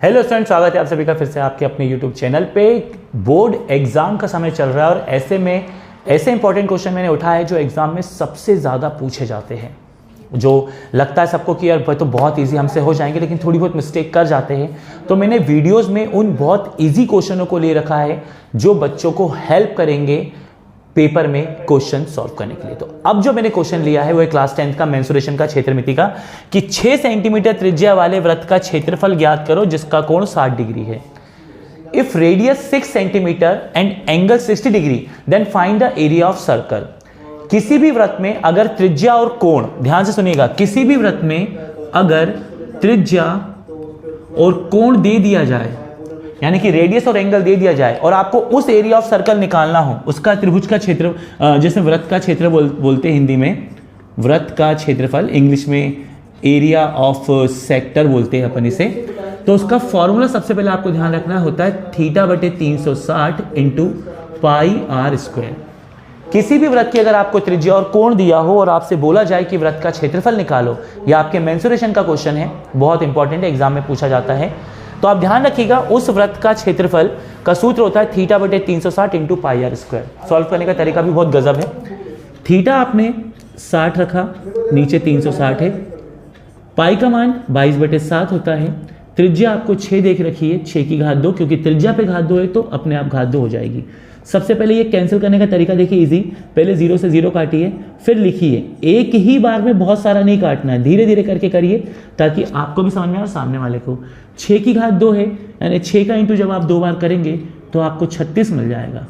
Hello student, स्वागत है आप सभी का फिर से आपके अपने यूट्यूब चैनल पे। बोर्ड एग्जाम का समय चल रहा है और ऐसे में ऐसे इंपॉर्टेंट क्वेश्चन मैंने उठाया है जो एग्जाम में सबसे ज़्यादा पूछे जाते हैं, जो लगता है सबको कि यार तो बहुत इजी हमसे हो जाएंगे, लेकिन थोड़ी बहुत मिस्टेक कर जाते हैं। तो मैंने वीडियोस में उन बहुत इजी क्वेश्चनों को ले रखा है जो बच्चों को हेल्प करेंगे पेपर में क्वेश्चन सॉल्व करने के लिए। तो अब जो मैंने क्वेश्चन लिया है वो है क्लास 10 का मेंसुरेशन का क्षेत्रमिति का, कि 6 सेंटीमीटर त्रिज्या वाले वृत्त का क्षेत्रफल ज्ञात करो जिसका कोण 60 डिग्री है। If radius 6 centimetre and angle 60 degree then find the area of circle. किसी भी वृत्त में अगर त्रिज्या और कोण, ध्यान से सुनिएगा, किसी भी वृत्त में अगर त्रिज्या और कोण दे दिया जाए, यानी कि रेडियस और एंगल दे दिया जाए और आपको उस एरिया ऑफ सर्कल निकालना हो, उसका त्रिभुज का क्षेत्र, जैसे वृत्त का क्षेत्र बोलते हैं हिंदी में, वृत्त का क्षेत्रफल, इंग्लिश में एरिया ऑफ सेक्टर बोलते हैं अपन इसे। तो उसका फॉर्मूला सबसे पहले आपको ध्यान रखना होता है θ/360 इंटू पाई आर स्क्वायर। किसी भी वृत्त की अगर आपको त्रिज्या और कोण दिया हो और आपसे बोला जाए कि वृत्त का क्षेत्रफल निकालो, या आपके मेंसुरेशन का क्वेश्चन है, बहुत इंपॉर्टेंट है, एग्जाम में पूछा जाता है, तो आप ध्यान रखिएगा उस वृत्त का क्षेत्रफल का सूत्र होता है θ/360 into pi r square. Solve करने का तरीका भी बहुत गजब है। थीटा आपने 60 रखा, नीचे 360 है, पाई का मान 22/7 होता है, त्रिज्या आपको 6 देख रखी है, 6 की घात 2, क्योंकि त्रिज्या पे घात 2 है तो अपने आप घात 2 हो जाएगी। सबसे पहले ये कैंसिल करने का तरीका देखिए, इजी, पहले 0 से 0 काटिए, फिर लिखिए। एक ही बार में बहुत सारा नहीं काटना है, धीरे धीरे करके करिए ताकि आपको भी समझ में आए और सामने वाले को। 6 की घात 2 है, यानी 6 का इंटू जब आप 2 बार करेंगे तो आपको 36 मिल जाएगा।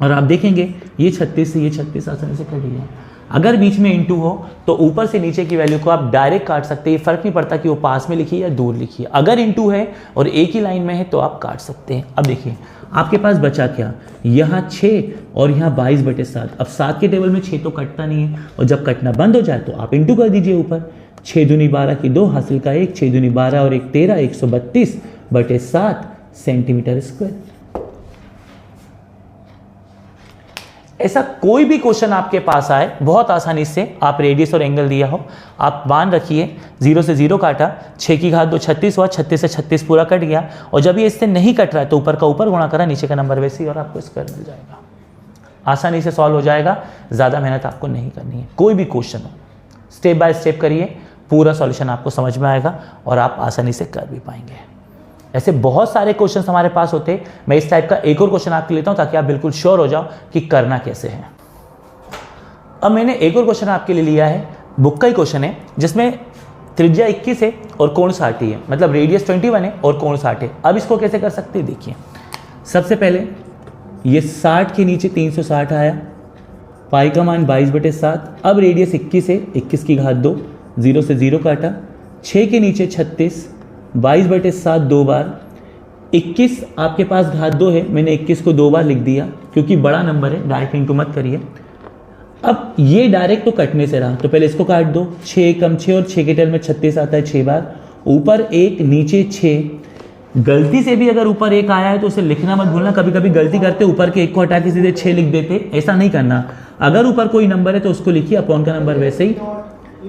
और आप देखेंगे ये 36 से ये 36 आसानी से कट गया। अगर बीच में इंटू हो तो ऊपर से नीचे की वैल्यू को आप डायरेक्ट काट सकते हैं, फर्क नहीं पड़ता कि वो पास में लिखिए या दूर लिखिए। अगर इंटू है और एक ही लाइन में है तो आप काट सकते हैं। अब देखिए आपके पास बचा क्या, यहाँ 6 और यहाँ 22/7। अब 7 के टेबल में 6 तो कटता नहीं है, और जब कटना बंद हो जाए तो आप इंटू कर दीजिए ऊपर। 6 दूनी 12 की 2 हासिल का 1, 6 दूनी 12 और 1 13, 132/7 सेंटीमीटर स्क्वायर। ऐसा कोई भी क्वेश्चन आपके पास आए, बहुत आसानी से आप रेडियस और एंगल दिया हो, आप मान रखिए 0 से 0 काटा, 6 की घात 2 36 हुआ, 36 से 36 पूरा कट गया। और जब ये इससे नहीं कट रहा है तो ऊपर का ऊपर गुणा करा, नीचे का नंबर वैसे ही, और आपको स्क्वायर मिल जाएगा। आसानी से सॉल्व हो जाएगा, ज़्यादा मेहनत आपको नहीं करनी है। कोई भी क्वेश्चन हो स्टेप बाय स्टेप करिए, पूरा सॉल्यूशन आपको समझ में आएगा और आप आसानी से कर भी पाएंगे। ऐसे बहुत सारे क्वेश्चंस हमारे पास होते हैं। मैं इस टाइप का एक और क्वेश्चन आपके लेता हूं ताकि आप बिल्कुल श्योर हो जाओ कि करना कैसे है। अब मैंने एक और क्वेश्चन आपके लिए लिया है, बुक का ही क्वेश्चन है, जिसमें त्रिज्या 21 है और कोण 60 है, मतलब रेडियस 21 है और कोण 60 है। अब इसको कैसे कर सकते हैं, देखिए। सबसे पहले ये 60 के नीचे 360 आया, पाई का मान 22/7। अब रेडियस 21 है, 21 की घात 2, 0 से 0 काटा, 6 के नीचे 36, 22/7 2 बार, 21 आपके पास घात 2 है, मैंने 21 को 2 बार लिख दिया क्योंकि बड़ा नंबर है, डायरेक्ट इंटू मत करिए। अब ये डायरेक्ट तो कटने से रहा, तो पहले इसको काट दो। 6 कम 6 और 6 के टेल में 36 आता है 6 बार, ऊपर 1 नीचे 6। गलती से भी अगर ऊपर 1 आया है तो उसे लिखना मत भूलना। कभी कभी गलती करते ऊपर के 1 को हटा के सीधे 6 लिख देते, ऐसा नहीं करना। अगर ऊपर कोई नंबर है तो उसको लिखिए, अपॉन का नंबर वैसे ही,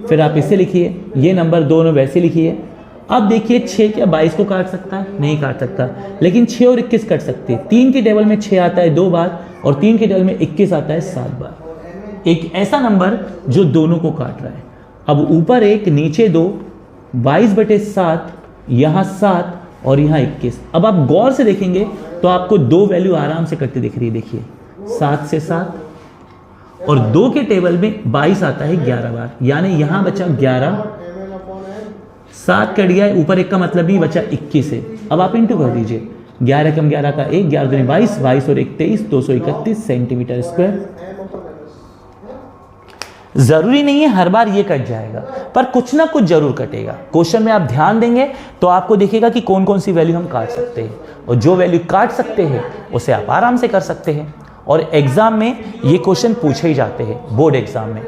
फिर आप इसे लिखिए, ये नंबर दोनों वैसे लिखिए। अब देखिए 6 क्या 22 को काट सकता है, नहीं काट सकता, लेकिन 6 और 21 कट सकते हैं। 3 के टेबल में 6 आता है 2 बार और 3 के टेबल में 21 आता है 7 बार। एक ऐसा नंबर जो दोनों को काट रहा है। अब ऊपर 1 नीचे 2, 22/7, यहाँ 7 और यहाँ 21। अब आप गौर से देखेंगे तो आपको 2 वैल्यू आराम से कटती दिख रही है। देखिए 7 से 7 और 2 के टेबल में 22 आता है 11 बार, यानी यहाँ बचा 11, 7 कट गया है, ऊपर 1 का मतलब ही बचा 21 है। अब आप इंटू कर दीजिए, 11 कम 11 का 1, 11 दूनी 22, 22 और 1 23, 231 सेंटीमीटर स्क्वायर। जरूरी नहीं है हर बार ये कट जाएगा, पर कुछ ना कुछ जरूर कटेगा। क्वेश्चन में आप ध्यान देंगे तो आपको दिखेगा कि कौन कौन सी वैल्यू हम काट सकते हैं, और जो वैल्यू काट सकते हैं उसे आप आराम से कर सकते हैं। और एग्जाम में ये क्वेश्चन पूछे ही जाते हैं, बोर्ड एग्जाम में।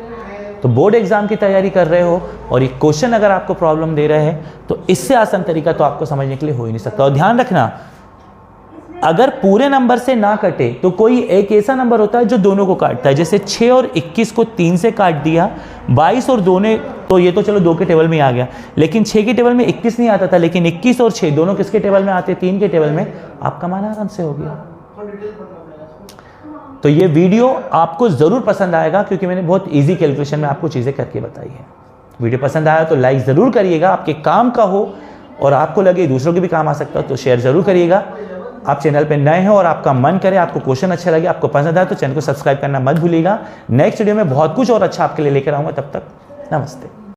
तो बोर्ड एग्जाम की तैयारी कर रहे हो और ये क्वेश्चन अगर आपको प्रॉब्लम दे रहे हैं तो इससे आसान तरीका तो आपको समझने के लिए हो ही नहीं सकता। और ध्यान रखना, अगर पूरे नंबर से ना कटे तो कोई एक ऐसा नंबर होता है जो दोनों को काटता है। जैसे 6 और 21 को 3 से काट दिया, 22 और 2 ने, तो ये तो चलो 2 के टेबल में आ गया, लेकिन 6 के टेबल में 21 नहीं आता था, लेकिन 21 और 6 दोनों किसके टेबल में आते, 3 के टेबल में, आपका मान आराम से हो गया। तो ये वीडियो आपको जरूर पसंद आएगा, क्योंकि मैंने बहुत इजी कैलकुलेशन में आपको चीजें करके बताई है। वीडियो पसंद आया तो लाइक जरूर करिएगा, आपके काम का हो और आपको लगे दूसरों के भी काम आ सकता हो तो शेयर जरूर करिएगा। आप चैनल पे नए हो और आपका मन करे, आपको क्वेश्चन अच्छा लगे, आपको पसंद आए तो चैनल को सब्सक्राइब करना मत भूलिएगा। नेक्स्ट वीडियो में बहुत कुछ और अच्छा आपके लिए लेकर आऊंगा। तब तक नमस्ते।